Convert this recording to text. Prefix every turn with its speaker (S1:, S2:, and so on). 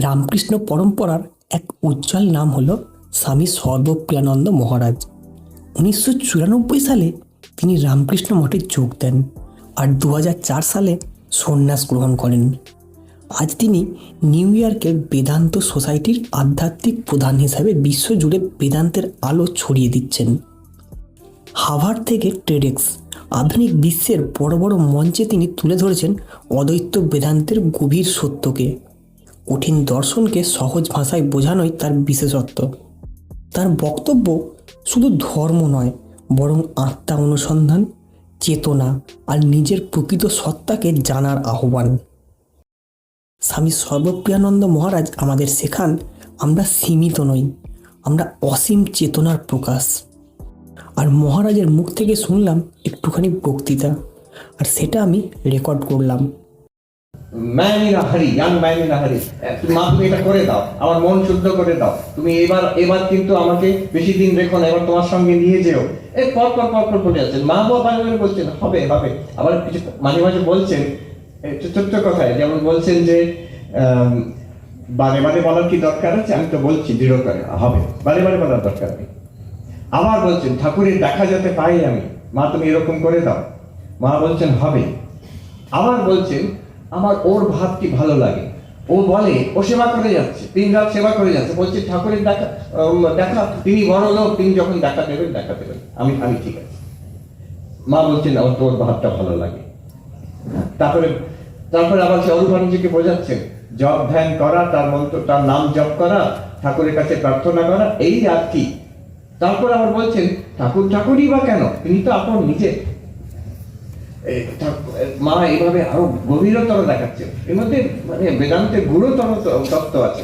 S1: রামকৃষ্ণ পরম্পরার এক উজ্জ্বল নাম হল স্বামী সর্বপ্রিয়ানন্দ মহারাজ। 1994 সালে তিনি রামকৃষ্ণ মঠে যোগ দেন আর 2004 সালে সন্ন্যাস গ্রহণ করেন। আজ তিনি নিউ ইয়র্কের বেদান্ত সোসাইটির আধ্যাত্মিক প্রধান হিসাবে বিশ্বজুড়ে বেদান্তের আলো ছড়িয়ে দিচ্ছেন। হার্ভার্ড থেকে টেডেক্স আধুনিক বিশ্বের বড় বড় মঞ্চে তিনি তুলে ধরেছেন অদ্বৈত বেদান্তের গভীর সত্যকে। কঠিন দর্শনকে সহজ ভাষায় বোঝানোই তার বিশেষত্ব। তার বক্তব্য শুধু ধর্ম নয়, বরং আত্মা অনুসন্ধান, চেতনা আর নিজের প্রকৃত সত্তাকে জানার আহ্বান। স্বামী সর্বপ্রিয়ানন্দ মহারাজ আমাদের শেখান আমরা সীমিত নই, আমরা অসীম চেতনার প্রকাশ। আর মহারাজের মুখ থেকে শুনলাম একটুখানি বক্তৃতা, আর সেটা আমি রেকর্ড করলাম।
S2: ম্যান ইন আ হারি, ইয়াং ম্যান ইন আ হারি, মা তুমি এটা করে দাও, আমার মন শুদ্ধ করে দাও, তুমি এবার কিন্তু আমাকে বেশি দিন রেখো না, এবার তোমার সঙ্গে নিয়ে যেও। পর বলে যাচ্ছেন, মা বাবা বলছেন হবে হবে, আবার কিছু মাঝে মাঝে বলছেন ছোট্ট কথায়, যেমন বলছেন যে বারে বারে বলার কি দরকার আছে, আমি তো বলছি দৃঢ় করে হবে, বারে বারে বলার দরকার নেই। আবার বলছেন ঠাকুরের দেখা যাতে পাই আমি, মা তুমি এরকম করে দাও, মা বলছেন হবে। আবার বলছেন আমার ওর ভাবটি ভালো লাগে, ও বলে ও সেবা করে যাচ্ছে, 3 রাত সেবা করে যাচ্ছে, বলছে ঠাকুরের দেখা তিনি বড় লোক, তিনি যখন দেখা দেবেন আমি ঠিক আছে। মা বলছেন ওর তোর ভাবটা ভালো লাগে। তারপরে আবার সে অরূপানন্দজিকে বোঝাচ্ছেন জপ ধ্যান করা, তার মন্ত্র, তার নাম জপ করা, ঠাকুরের কাছে প্রার্থনা করা, এই আর কি। তারপর আবার বলছেন ঠাকুরই বা কেন, তিনি তো আপন নিজে। মা এইভাবে আরো গভীরতর দেখাচ্ছে, এর মধ্যে মানে বেদান্তের গুরুতর তত্ত্ব আছে।